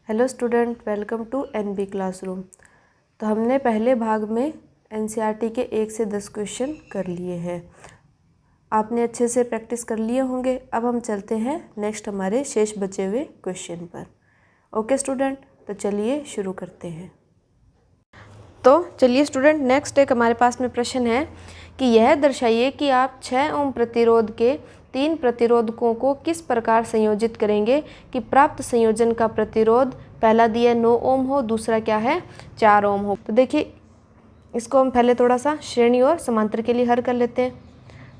Hello student, welcome to N B classroom. तो हमने पहले भाग में एनसीईआरटी के 1 से 10 क्वेश्चन कर लिए हैं। आपने अच्छे से प्रैक्टिस कर लिए होंगे। अब हम चलते हैं नेक्स्ट हमारे शेष बचे हुए क्वेश्चन पर। ओके स्टूडेंट, तो चलिए शुरू करते हैं। तो चलिए स्टूडेंट, नेक्स्ट एक हमारे पास में प्रश्न है कि यह दर्शाइए कि आप 6 ओम प्रतिरोध के 3 प्रतिरोधकों को किस प्रकार संयोजित करेंगे कि प्राप्त संयोजन का प्रतिरोध पहला दिया 9 ओम हो, दूसरा क्या है 4 ओम हो। तो देखिए, इसको हम पहले थोड़ा सा श्रेणी और समांतर के लिए हल कर लेते हैं।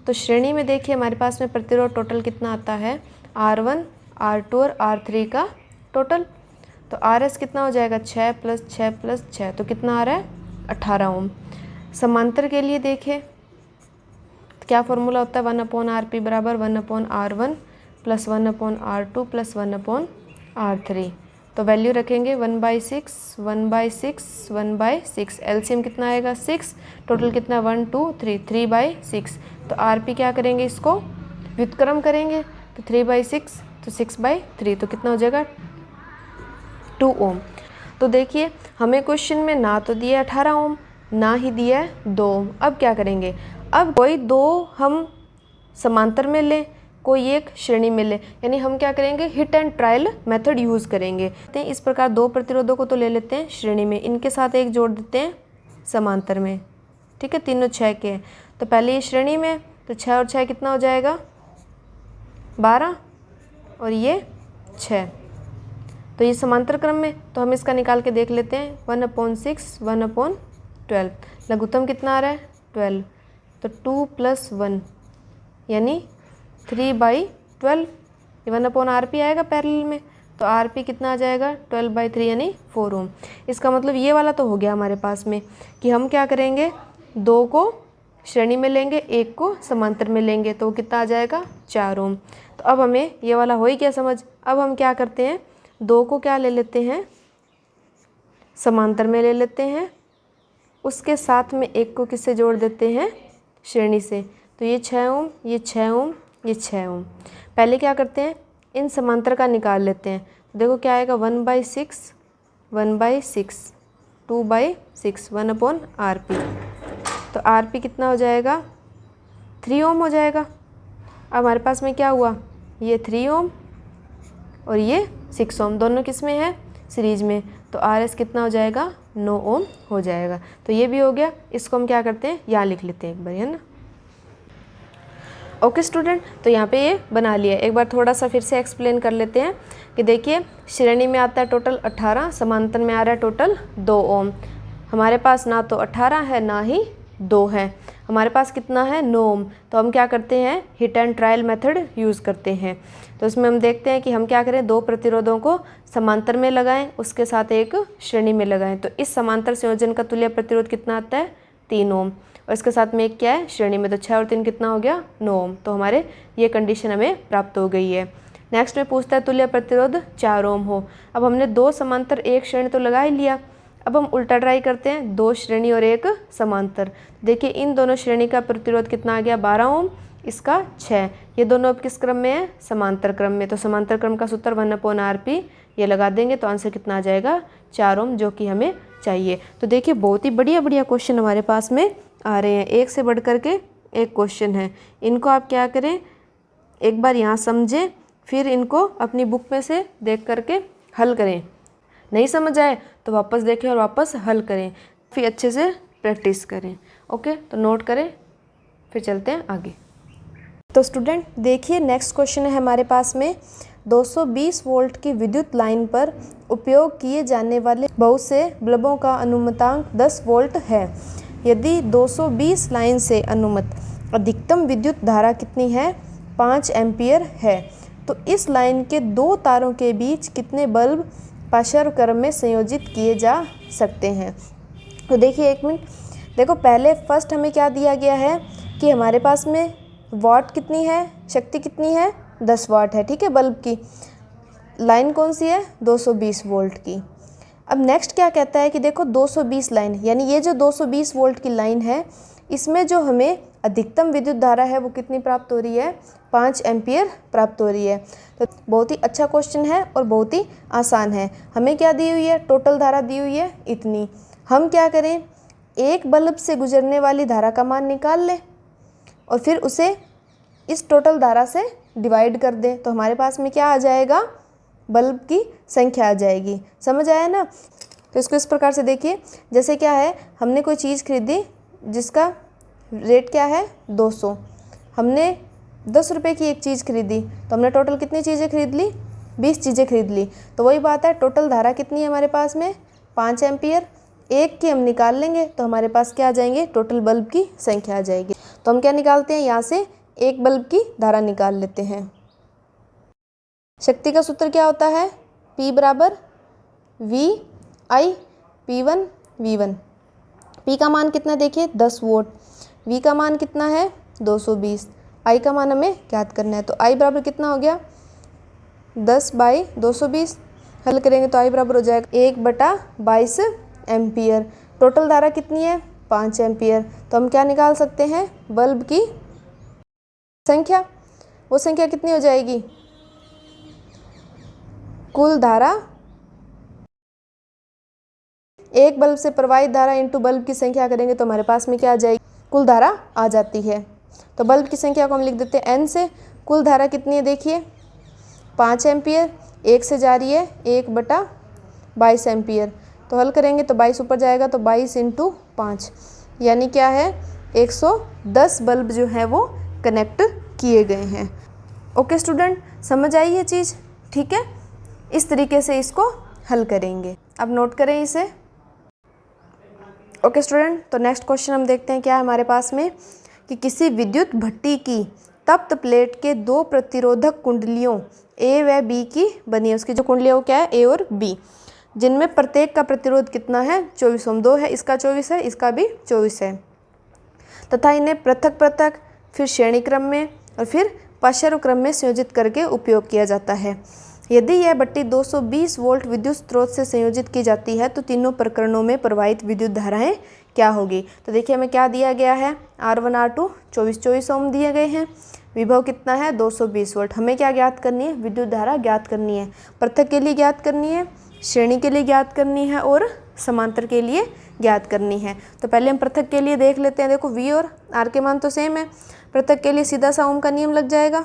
तो श्रेणी में देखिए हमारे पास में प्रतिरोध टोटल कितना आता है, R1, R2 और R3 का टोटल। तो RS कितना हो जाएगा 6 + 6 + 6, तो कितना आ रहा है 18 ओम। समांतर के लिए देखिए क्या फॉर्मूला होता है, 1/RP बराबर 1/R1 + 1/R2 + 1/R3। तो वैल्यू रखेंगे 1/6, 1/6, 1/6। एलसीएम कितना आएगा 6, टोटल कितना 1 2 3, 3/6। तो आरपी क्या करेंगे, इसको व्युत्क्रम करेंगे। तो 3/6 तो 6/3, तो कितना हो जाएगा 2 ओम। तो देखिए हमें क्वेश्चन में ना तो दिया 18 ओम, ना ही दिया है 2 ओम। अब क्या करेंगे, अब कोई 2 हम समांतर में लें, कोई एक श्रेणी में लें, यानी हम क्या करेंगे, hit and trial method use करेंगे। इस प्रकार 2 प्रतिरोधों को तो ले लेते हैं श्रेणी में, इनके साथ एक जोड़ देते हैं समांतर में। ठीक है, तीनों 6 के हैं। तो पहले ये श्रेणी में, तो 6 और 6 कितना हो जाएगा 12, और ये 6। तो ये समांतर क्रम में, तो हम इसका निकाल के देख लेते हैं। 1/6, 1/12, लघुत्तम कितना आ रहा है 12। तो 2 + 1 यानी 3/12। ये 1/RP आएगा पैरेलल में, तो RP कितना आ जाएगा 12/3 यानी 4 ओम। इसका मतलब ये वाला तो हो गया हमारे पास में कि हम क्या करेंगे, 2 को श्रेणी में लेंगे, 1 को समांतर में लेंगे, तो कितना आ जाएगा 4 ओम। तो अब हमें ये वाला हो ही गया समझ। अब हम क्या करते हैं, 2 को क्या ले लेते हैं समांतर में ले लेते हैं, उसके साथ में 1 को किससे जोड़ देते हैं श्रेणी से। तो ये 6 ओम, ये 6 ओम, ये 6 ओम। पहले क्या करते हैं, इन समांतर का निकाल लेते हैं। देखो क्या आएगा 1/6, 1/6, 2/6, 1/RP। तो RP कितना हो जाएगा 3 ओम हो जाएगा। अब हमारे पास में क्या हुआ, ये 3 ओम और ये 6 ओम, दोनों किस में है सीरीज में। तो RS कितना हो जाएगा 9 ओम हो जाएगा। तो ये भी हो गया। इसको हम क्या करते हैं, यहाँ लिख लेते हैं एक बार, है ना। ओके स्टूडेंट, तो यहाँ पे ये बना लिया। एक बार थोड़ा सा फिर से एक्सप्लेन कर लेते हैं कि देखिए श्रेणी में आता है टोटल 18, समांतर में आ रहा है टोटल 2 ओम। हमारे पास ना तो 18 है ना ही 2 है, हमारे पास कितना है 9 ओम। तो हम क्या करते हैं, hit and trial method use करते हैं। तो इसमें हम देखते हैं कि हम क्या करें, 2 प्रतिरोधों को समांतर में लगाएं, उसके साथ एक श्रेणी में लगाएं। तो इस समांतर संयोजन का तुल्य प्रतिरोध कितना आता है 3 ओम, और इसके साथ में एक क्या है श्रेणी में, तो 6 और 3 कितना हो गया 9 ओम। तो हमारे ये कंडीशन हमें प्राप्त हो गई है। नेक्स्ट में पूछता है तुल्य प्रतिरोध 4 ओम हो। अब हमने 2 समांतर 1 श्रेणी तो लगा ही लिया। अब हम उल्टा ट्राई करते हैं, 2 श्रेणी और 1 समांतर। देखिए इन दोनों श्रेणी का प्रतिरोध कितना आ गया 12 ओम, इसका 6। ये दोनों अब किस क्रम में है, समांतर क्रम में। तो समांतर क्रम का सूत्र 1/RP ये लगा देंगे, तो आंसर कितना आ जाएगा 4 ओम, जो कि हमें चाहिए। तो देखिए बहुत ही बढ़िया बढ़िया क्वेश्चन हमारे पास में आ रहे हैं, एक से बढ़ कर के एक क्वेश्चन है। इनको आप क्या करें, एक बार यहाँ समझें, फिर इनको अपनी बुक में से देख करके हल करें। नहीं समझ आए तो वापस देखें और वापस हल करें, फिर अच्छे से प्रैक्टिस करें। ओके, तो नोट करें, फिर चलते हैं आगे। तो स्टूडेंट देखिए नेक्स्ट क्वेश्चन है हमारे पास में, 220 वोल्ट की विद्युत लाइन पर उपयोग किए जाने वाले बहुत से बल्बों का अनुमतांक 10 वोल्ट है। यदि 220 लाइन से अनुमत अधिकतम विद्युत धारा कितनी है, 5 एम्पियर है, तो इस लाइन के 2 तारों के बीच कितने बल्ब पार्श्व क्रम में संयोजित किए जा सकते हैं। तो देखिए एक मिनट, देखो पहले फर्स्ट हमें क्या दिया गया है कि हमारे पास में वाट कितनी है, शक्ति कितनी है 10 वाट है। ठीक है, बल्ब की लाइन कौन सी है 220 वोल्ट की। अब नेक्स्ट क्या कहता है कि देखो 220 लाइन, यानी ये जो 220 वोल्ट की लाइन है, इसमें जो हमें अधिकतम विद्युत धारा है वो कितनी प्राप्त हो रही है 5 एम्पियर प्राप्त हो रही है। तो बहुत ही अच्छा क्वेश्चन है और बहुत ही आसान है। हमें क्या दी हुई है, टोटल धारा दी हुई है इतनी। हम क्या करें, एक बल्ब से गुजरने वाली धारा का मान निकाल लें और फिर उसे इस टोटल धारा से डिवाइड कर दें, तो हमारे पास में क्या आ जाएगा, बल्ब की संख्या आ जाएगी। समझ आया ना। तो इसको इस प्रकार से देखिए, जैसे क्या है, हमने कोई चीज़ खरीदी जिसका रेट क्या है 200, हमने 10 रुपये की एक चीज़ खरीदी, तो हमने टोटल कितनी चीज़ें खरीद ली, 20 चीज़ें खरीद ली। तो वही बात है, टोटल धारा कितनी है हमारे पास में, 5 एम्पियर। एक की हम निकाल लेंगे तो हमारे पास क्या आ जाएंगे, टोटल बल्ब की संख्या आ जाएगी। तो हम क्या निकालते हैं, यहाँ से एक बल्ब की धारा निकाल लेते हैं। शक्ति का सूत्र क्या होता है, P बराबर VI P1 V1। P का मान कितना देखिए 10 वोल्ट, V का मान कितना है 220, I का मान हमें ज्ञात करना है। तो I बराबर कितना हो गया 10/220। हल करेंगे तो I बराबर हो जाएगा 1/22 एम्पियर। टोटल धारा कितनी है 5 एम्पियर। तो हम क्या निकाल सकते हैं, बल्ब की संख्या। वो संख्या कितनी हो जाएगी, कुल धारा, एक बल्ब से प्रवाहित धारा इंटू बल्ब की संख्या करेंगे तो हमारे पास में क्या आ जाएगी, कुल धारा आ जाती है। तो बल्ब की संख्या को हम लिख देते हैं n से। कुल धारा कितनी है देखिए 5 एम्पियर, 1 से जा रही है 1/22 एम्पियर। तो हल करेंगे तो 22 ऊपर जाएगा, तो 22 × 5 यानी क्या है 110 बल्ब जो है वो कनेक्ट किए गए हैं। ओके स्टूडेंट, समझ आई ये चीज़, ठीक है। इस तरीके से इसको हल करेंगे। अब नोट करें इसे। ओके स्टूडेंट, तो नेक्स्ट क्वेश्चन हम देखते हैं क्या है हमारे पास में, कि किसी विद्युत भट्टी की तप्त प्लेट के 2 प्रतिरोधक कुंडलियों A व B की बनी है। उसकी जो कुंडलियाँ वो क्या है, A और B, जिनमें प्रत्येक का प्रतिरोध कितना है 24 ओम। 2 है, इसका 24 है, इसका भी 24 है, तथा इन्हें पृथक पृथक, फिर श्रेणी क्रम में और फिर पार्श्व क्रम में संयोजित करके उपयोग किया जाता है। यदि यह भट्टी 220 वोल्ट विद्युत स्रोत से संयोजित की जाती है तो तीनों प्रकरणों में प्रवाहित विद्युत धाराएं क्या होगी। तो देखिए हमें क्या दिया गया है, R1 R2 24 ओम दिए गए हैं, विभव कितना है 220 वोल्ट। हमें क्या ज्ञात करनी है, विद्युत धारा ज्ञात करनी है। पृथक के लिए ज्ञात करनी है, श्रेणी के लिए ज्ञात करनी है और समांतर के लिए ज्ञात करनी है। तो पहले हम पृथक के लिए देख लेते हैं। देखो V और R के मान तो सेम है, पृथक के लिए सीधा सा ओम का नियम लग जाएगा।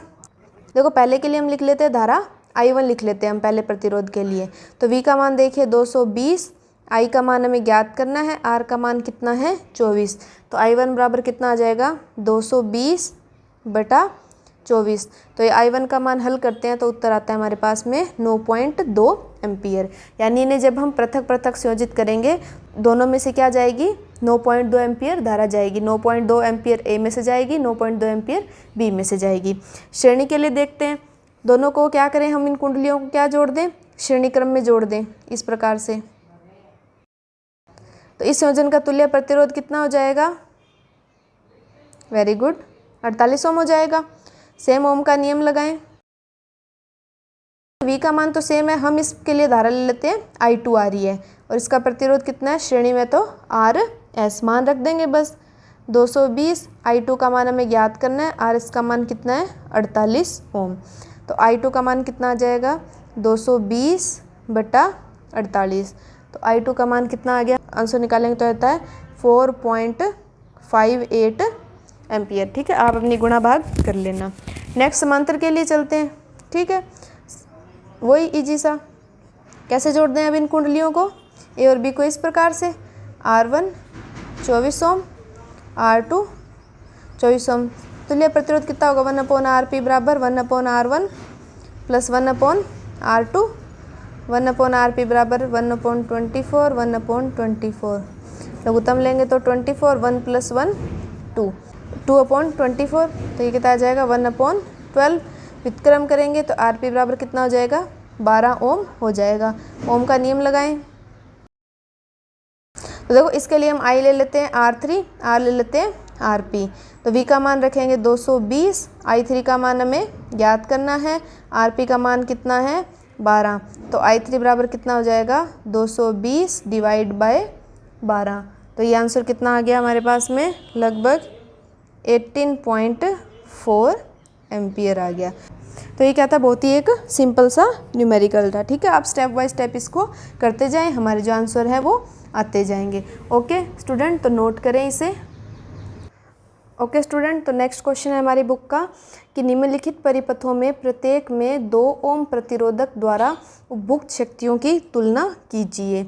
देखो पहले के लिए हम लिख लेते हैं धारा I1 लिख लेते हैं हम पहले प्रतिरोध के लिए। तो V का मान देखिए 220, I का मान हमें ज्ञात करना है, R का मान कितना है 24। तो I1 बराबर कितना आ जाएगा 220/24। तो ये I1 का मान हल करते हैं तो उत्तर आता है हमारे पास में 9.2 एम्पियर। यानी इन्हें जब हम पृथक पृथक संयोजित करेंगे, दोनों में से क्या जाएगी 9.2 एम्पियर धारा जाएगी। 9.2 एम्पियर A में से जाएगी, 9.2 एम्पियर B में से जाएगी। श्रेणी के लिए देखते हैं, दोनों को क्या करें हम, इन कुंडलियों को क्या जोड़ दें, श्रेणी क्रम में जोड़ दें इस प्रकार से। तो इस संयोजन का तुल्य प्रतिरोध कितना हो जाएगा, वेरी गुड 48 ओम हो जाएगा। सेम ओम का नियम लगाएं। V का मान तो सेम है, हम इसके लिए धारा ले लेते हैं I2 आ रही है और इसका प्रतिरोध कितना है श्रेणी में तो RS मान रख देंगे बस 220। I2 का मान हमें ज्ञात करना है, RS का मान कितना है 48 ओम। तो I2 का मान कितना आ जाएगा 220/48। तो I2 का मान कितना आ गया, आंसर निकालेंगे तो आता है 4.58 एम्पियर। ठीक है, आप अपनी गुणा भाग कर लेना। नेक्स्ट समांतर के लिए चलते हैं। ठीक है, वही इजी सा, कैसे जोड़ दें अब इन कुंडलियों को, A और B को इस प्रकार से, R1 24 ओम, R2 24 ओम। तुल्य प्रतिरोध कितना होगा 1/RP बराबर 1/R1 प्लस 1/R2। 1/RP बराबर 1/24, 1/24। लघुत्तम लेंगे तो 24, 1 + 1 2, 2/24। तो ये कितना आ जाएगा 1/12। व्युत्क्रम करेंगे तो RP बराबर कितना हो जाएगा 12 ओम हो जाएगा। ओम का नियम लगाएं। तो देखो इसके लिए हम I ले लेते हैं R3, R ले लेते हैं RP। तो V का मान रखेंगे 220, I3 का मान हमें ज्ञात करना है, RP का मान कितना है 12। तो I3 बराबर कितना हो जाएगा 220/12। तो ये आंसर कितना आ गया हमारे पास में, लगभग 18.4 एम्पियर आ गया। तो ये क्या था, बहुत ही एक सिंपल सा न्यूमेरिकल था। ठीक है, आप स्टेप बाय स्टेप इसको करते जाएं, हमारे जो आंसर है वो आते जाएंगे। ओके स्टूडेंट, तो नोट करें इसे। ओके स्टूडेंट, तो नेक्स्ट क्वेश्चन है हमारी बुक का कि निम्नलिखित परिपथों में प्रत्येक में 2 ओम प्रतिरोधक द्वारा उपभुक्त शक्तियों की तुलना कीजिए।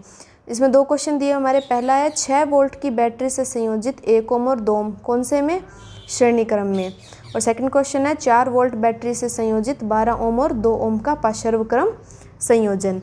इसमें 2 क्वेश्चन दिए हमारे। पहला है 6 वोल्ट की बैटरी से संयोजित 1 ओम और 2 ओम कौन से में, श्रेणी क्रम में। और सेकंड क्वेश्चन है 4 वोल्ट बैटरी से संयोजित 12 ओम और 2 ओम का पार्श्व क्रम संयोजन।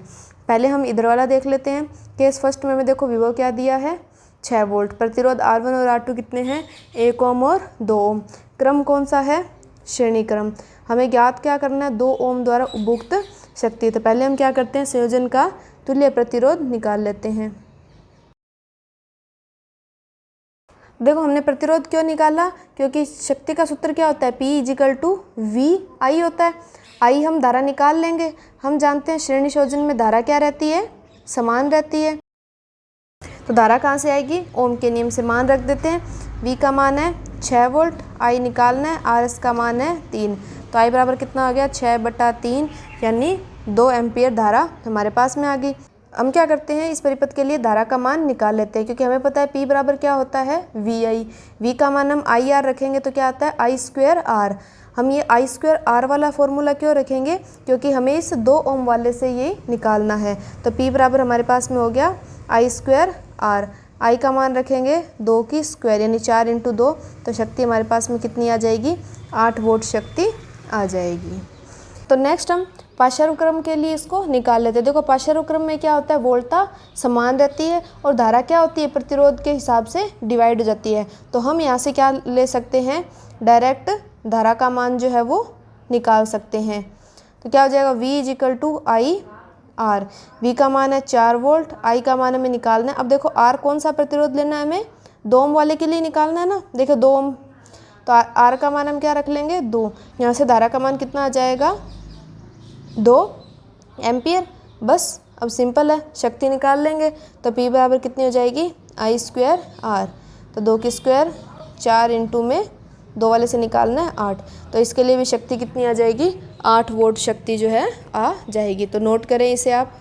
पहले हम इधर वाला देख लेते हैं। केस फर्स्ट में देखो विभव क्या दिया है, 6 वोल्ट। प्रतिरोध R1 और R2 कितने हैं, 1 ओम और 2 ओम। क्रम कौन सा है, श्रेणी क्रम। हमें ज्ञात क्या करना है, 2 ओम द्वारा उपभुक्त शक्ति। तो पहले हम क्या करते हैं, संयोजन का तुल्य प्रतिरोध निकाल लेते हैं। देखो हमने प्रतिरोध क्यों निकाला, क्योंकि शक्ति का सूत्र क्या होता है, P=VI होता है। I हम धारा निकाल लेंगे। हम जानते हैं श्रेणी संयोजन में धारा क्या रहती है, समान रहती है। तो धारा कहाँ से आएगी, ओम के नियम से मान रख देते हैं। V का मान है 6 वोल्ट, I निकालना है, RS का मान है 3। तो I बराबर कितना हो गया, 6/3 यानी 2 एम्पियर धारा हमारे पास में आ गई। हम क्या करते हैं, इस परिपथ के लिए धारा का मान निकाल लेते हैं, क्योंकि हमें पता है P बराबर क्या होता है, VI। V का मान हम IR रखेंगे तो क्या आता है, I²R। हम ये I²R वाला फॉर्मूला क्यों रखेंगे, क्योंकि हमें इस 2 ओम वाले से ये निकालना है। तो P बराबर हमारे पास में हो गया I²R। I का मान रखेंगे 2 की स्क्वायर यानी 4 × 2। तो शक्ति हमारे पास में कितनी आ जाएगी, 8 वोल्ट शक्ति आ जाएगी। तो नेक्स्ट हम पार्श्व क्रम के लिए इसको निकाल लेते हैं। देखो पार्श्व क्रम में क्या होता है, वोल्टता समान रहती है और धारा क्या होती है, प्रतिरोध के हिसाब से डिवाइड हो जाती है। तो हम यहाँ से क्या ले सकते हैं, डायरेक्ट धारा का मान जो है वो निकाल सकते हैं। तो क्या हो जाएगा, V=IR। V का मान है 4 वोल्ट, I का मान हमें निकालना है। अब देखो R कौन सा प्रतिरोध लेना है, हमें 2 ओम वाले के लिए निकालना है ना। देखो 2 ओम, तो R का मान हम क्या रख लेंगे, 2। यहाँ से धारा का मान कितना आ जाएगा, 2 एम्पियर। बस अब सिंपल है, शक्ति निकाल लेंगे। तो P बराबर कितनी हो जाएगी, I²R। तो 2 की स्क्वायर 4 × में 2 वाले से निकालना है 8। तो इसके लिए भी शक्ति कितनी आ जाएगी, 8 वोल्ट शक्ति जो है आ जाएगी। तो नोट करें इसे आप।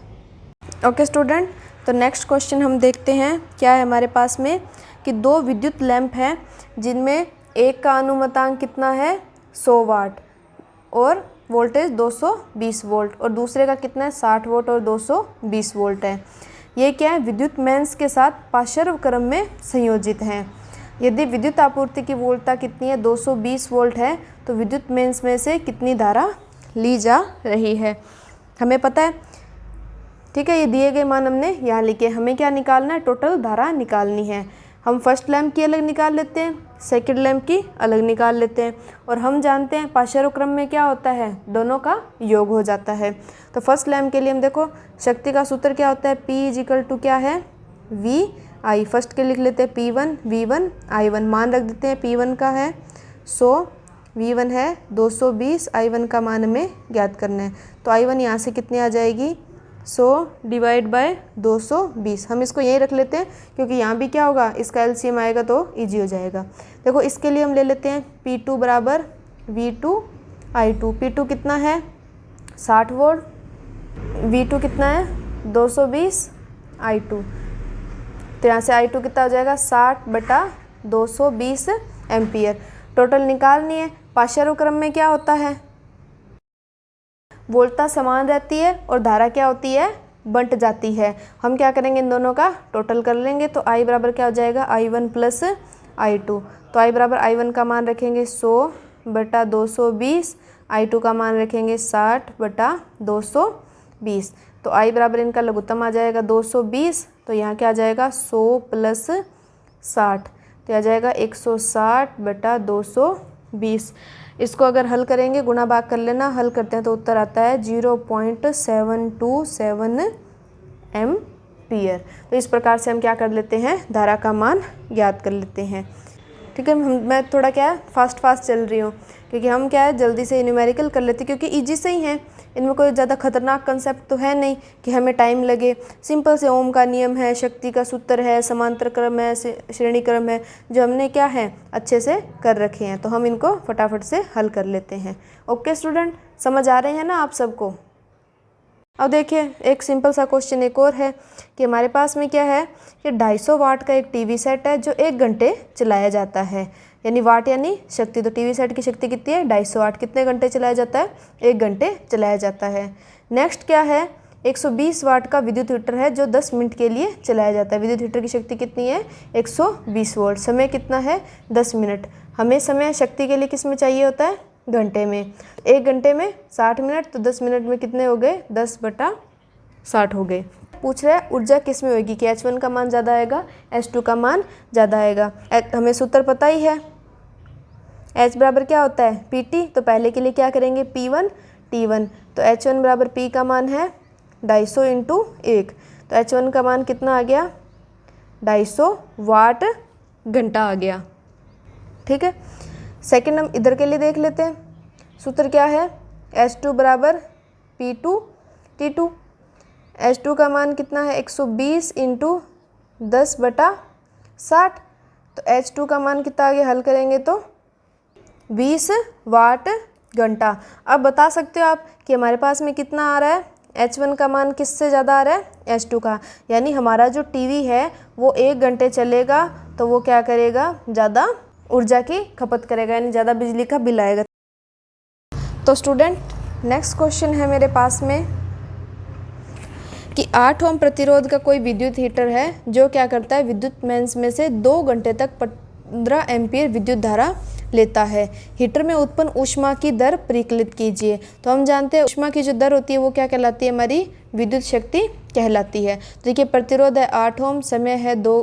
ओके स्टूडेंट, तो नेक्स्ट क्वेश्चन हम देखते हैं। क्या है हमारे पास में कि 2 विद्युत लैंप हैं जिनमें एक का अनुमतांक कितना है, 100 वाट और वोल्टेज 220 वोल्ट, और दूसरे का कितना है, 60 वोल्ट और 220 वोल्ट है। ये क्या है, विद्युत मेंस के साथ पार्श्व क्रम में संयोजित हैं। यदि विद्युत आपूर्ति की वोल्टता कितनी है, 220 वोल्ट है, तो विद्युत मेंस में से कितनी धारा ली जा रही है, हमें पता है। ठीक है, ये दिए गए मान हमने यहाँ लिखे। हमें क्या निकालना है, टोटल धारा निकालनी है। हम फर्स्ट लैंप की अलग निकाल लेते हैं, सेकंड लैंप की अलग निकाल लेते हैं। और हम जानते हैं पार्श्व क्रम में क्या होता है, दोनों का योग हो जाता है। तो फर्स्ट लैंप के लिए हम देखो शक्ति का सूत्र क्या होता है, P क्या है, VI। फर्स्ट के लिख लेते हैं P1 V1 I1। मान रख देते हैं, P1 का है 100, V1 है 220, I1 का मान हमें ज्ञात करना है। तो I1 यहाँ से कितनी आ जाएगी, 100/220। हम इसको यहीं रख लेते हैं, क्योंकि यहाँ भी क्या होगा, इसका LCM आएगा तो ईजी हो जाएगा। देखो इसके लिए हम ले लेते हैं P2 बराबर V2 I2। P2 कितना है, 60 वोल्ट, V2 कितना है, 220 I2। तो यहाँ से I2 कितना हो जाएगा, 60/220 एम्पियर। टोटल निकालनी है। पार्श्व क्रम में क्या होता है, वोल्टता समान रहती है और धारा क्या होती है, बंट जाती है। हम क्या करेंगे, इन दोनों का टोटल कर लेंगे। तो I बराबर क्या हो जाएगा, I1 + I2। तो I बराबर I1 का मान रखेंगे 100/220, I2 का मान रखेंगे 60/220। तो I बराबर इनका लघुत्तम आ जाएगा 220। तो यहाँ क्या आ जाएगा, 100 + 60, तो आ जाएगा 160/220। इसको अगर हल करेंगे, गुणा भाग कर लेना, हल करते हैं तो उत्तर आता है 0.727 एम्पियर। तो इस प्रकार से हम क्या कर लेते हैं, धारा का मान ज्ञात कर लेते हैं। ठीक है। मैं थोड़ा क्या है फास्ट चल रही हूँ, क्योंकि हम क्या है जल्दी से न्यूमेरिकल कर लेते, क्योंकि ईजी से ही हैं, इनमें कोई ज़्यादा खतरनाक कंसेप्ट तो है नहीं कि हमें टाइम लगे। सिंपल से ओम का नियम है, शक्ति का सूत्र है, समांतर क्रम है, श्रेणी क्रम है, जो हमने क्या है अच्छे से कर रखे हैं, तो हम इनको फटाफट से हल कर लेते हैं। ओके स्टूडेंट, समझ आ रहे हैं ना आप सबको? अब देखिए एक सिंपल सा क्वेश्चन एक और है कि हमारे पास में क्या है कि 250 वाट का एक टीवी सेट है जो 1 घंटे चलाया जाता है, यानी वाट यानी शक्ति, तो टीवी सेट की शक्ति कितनी है 250 वाट, कितने घंटे चलाया जाता है 1 घंटे चलाया जाता है। नेक्स्ट क्या है 120 वाट का विद्युत हीटर है जो 10 मिनट के लिए चलाया जाता है। विद्युत हीटर की शक्ति कितनी है 120 वोल्ट, समय कितना है 10 मिनट। हमें समय शक्ति के लिए किस में चाहिए होता है घंटे में, 1 घंटे में 60 मिनट, तो 10 मिनट में कितने हो गए 10/60 हो गए। पूछ रहा है ऊर्जा किस में होगी कि H1 का मान ज़्यादा आएगा H2 का मान ज़्यादा आएगा। हमें सूत्र पता ही है, H बराबर क्या होता है PT, तो पहले के लिए क्या करेंगे P1 T1, तो H1 बराबर P का मान है 250 × 1, तो H1 का मान कितना आ गया 250 वाट घंटा आ गया। ठीक है, सेकंड हम इधर के लिए देख लेते हैं। सूत्र क्या है H2 बराबर P2 T2, H2 का मान कितना है 120 × 10/60, तो H2 का मान कितना आ गया, हल करेंगे तो 20 वाट घंटा। अब बता सकते हो आप कि हमारे पास में कितना आ रहा है, H1 का मान किससे ज़्यादा आ रहा है H2 का, यानी हमारा जो टीवी है वो 1 घंटे चलेगा तो वो क्या करेगा ज़्यादा ऊर्जा की खपत करेगा, यानी ज़्यादा बिजली का बिल आएगा। तो स्टूडेंट नेक्स्ट क्वेश्चन है मेरे पास में कि 8 ओम प्रतिरोध का कोई विद्युत हीटर है जो क्या करता है विद्युत मेंस में से 2 घंटे तक 15 एम्पीयर विद्युत धारा लेता है। हीटर में उत्पन्न ऊष्मा की दर परिकलित कीजिए। तो हम जानते हैं ऊष्मा की जो दर होती है वो क्या कहलाती है, हमारी विद्युत शक्ति कहलाती है। तो देखिए प्रतिरोध है 8 ओम, समय है 2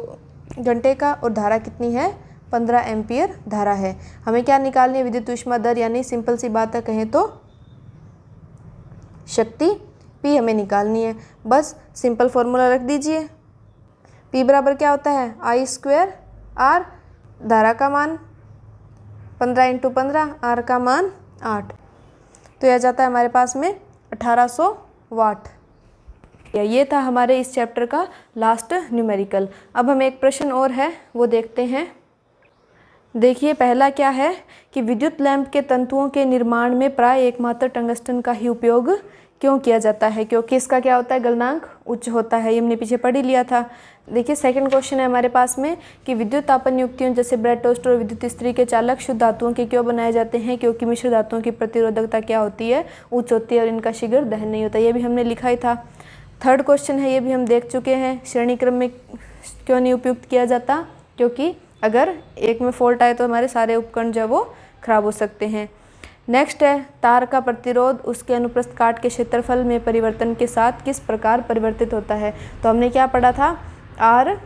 घंटे का और धारा कितनी है 15 एम्पीयर धारा है। हमें क्या निकालनी है विद्युत ऊष्मा दर, यानी सिंपल सी बात है कहें तो शक्ति P हमें निकालनी है। बस सिंपल फॉर्मूला रख दीजिए, P बराबर क्या होता है I² R, धारा का मान 15 × 15, R का मान 8, तो यह जाता है हमारे पास में 1800 वाट। ये था हमारे इस चैप्टर का लास्ट न्यूमेरिकल। अब हम एक प्रश्न और है वो देखते हैं। देखिए पहला क्या है कि विद्युत लैंप के तंतुओं के निर्माण में प्राय एकमात्र टंगस्टन का ही उपयोग क्यों किया जाता है, क्योंकि इसका क्या होता है गलनांक उच्च होता है, ये हमने पीछे पढ़ ही लिया था। देखिए सेकंड क्वेश्चन है हमारे पास में कि विद्युत तापन युक्तियों जैसे ब्रेड टोस्टर और विद्युत इस्त्री के चालक शुद्ध धातुओं के क्यों बनाए जाते हैं, क्योंकि मिश्र धातुओं की प्रतिरोधकता क्या होती है उच्च होती है और इनका शीघ्र दहन नहीं होता, ये भी हमने लिखा ही था। थर्ड क्वेश्चन है ये भी हम देख चुके हैं, श्रेणी क्रम में क्यों नहीं उपयुक्त किया जाता, क्योंकि अगर एक में फॉल्ट आए तो हमारे सारे उपकरण जो है वो खराब हो सकते हैं। नेक्स्ट है तार का प्रतिरोध उसके अनुप्रस्थ काट के क्षेत्रफल में परिवर्तन के साथ किस प्रकार परिवर्तित होता है। तो हमने क्या पढ़ा था R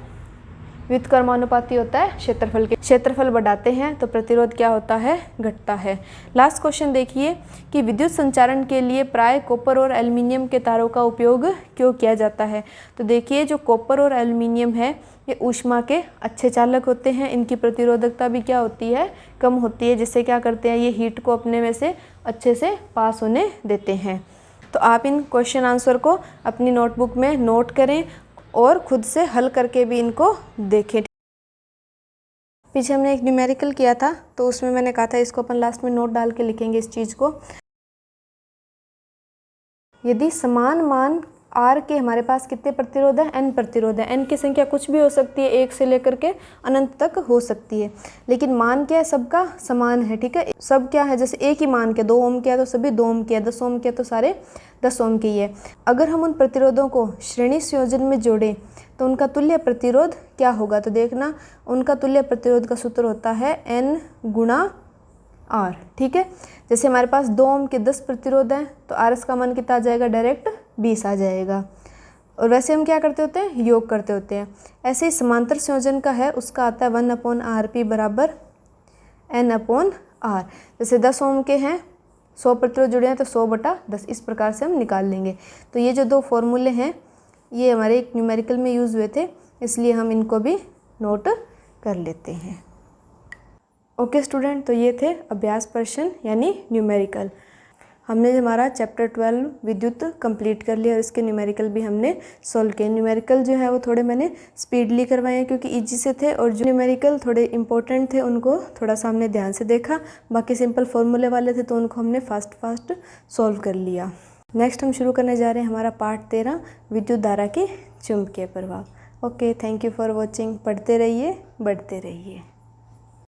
व्युत्क्रमानुपाती होता है क्षेत्रफल के, क्षेत्रफल बढ़ाते हैं तो प्रतिरोध क्या होता है घटता है। लास्ट क्वेश्चन देखिए कि विद्युत संचारण के लिए प्राय कॉपर और एल्युमिनियम के तारों का उपयोग क्यों किया जाता है। तो देखिए जो कॉपर और एल्युमिनियम है ये ऊष्मा के अच्छे चालक होते हैं, इनकी प्रतिरोधकता भी क्या होती है कम होती है, जिससे क्या करते हैं ये हीट को अपने में से अच्छे से पास होने देते हैं। तो आप इन क्वेश्चन आंसर को अपनी नोटबुक में नोट करें और खुद से हल करके भी इनको देखें। पीछे हमने एक न्यूमेरिकल किया था तो उसमें मैंने कहा था इसको अपन लास्ट में नोट डाल के लिखेंगे इस चीज़ को। यदि समान मान R के हमारे पास कितने प्रतिरोध है N प्रतिरोध है, N की संख्या कुछ भी हो सकती है 1 से लेकर के अनंत तक हो सकती है, लेकिन मान क्या है सबका समान है। ठीक है, सब क्या है जैसे एक ही मान के 2 ओम किया तो सभी 2 ओम किया, 10 ओम किया तो सारे 10 ओम के ही है। अगर हम उन प्रतिरोधों को श्रेणी संयोजन में जोड़ें तो उनका तुल्य प्रतिरोध क्या होगा। तो देखना उनका तुल्य प्रतिरोध का सूत्र होता है N × R। ठीक है, जैसे हमारे पास 2 ओम के 10 प्रतिरोध हैं तो RS का मान कितना आ जाएगा डायरेक्ट 20 आ जाएगा। और वैसे हम क्या करते होते हैं योग करते होते हैं। ऐसे ही समांतर संयोजन का है उसका आता है 1/RP बराबर N/R। जैसे 10 ओम के हैं 100 प्रतिरोध जुड़े हैं तो 100/10 इस प्रकार से हम निकाल लेंगे। तो ये जो 2 फॉर्मूले हैं ये हमारे एक न्यूमेरिकल में यूज़ हुए थे, इसलिए हम इनको भी नोट कर लेते हैं। ओके स्टूडेंट, तो ये थे अभ्यास प्रश्न यानी न्यूमेरिकल। हमने हमारा चैप्टर 12 विद्युत कंप्लीट कर लिया और इसके न्यूमेरिकल भी हमने सॉल्व किए। न्यूमेरिकल जो है वो थोड़े मैंने स्पीडली करवाए हैं क्योंकि इजी से थे, और जो न्यूमेरिकल थोड़े इंपॉर्टेंट थे उनको थोड़ा सा हमने ध्यान से देखा। बाकी सिंपल फॉर्मूले वाले थे तो उनको हमने फास्ट सॉल्व कर लिया। नेक्स्ट हम शुरू करने जा रहे हैं हमारा पार्ट 13 विद्युत धारा के चुंबकीय प्रभाव। Okay, thank you for watching. पढ़ते रहिए, बढ़ते रहिए।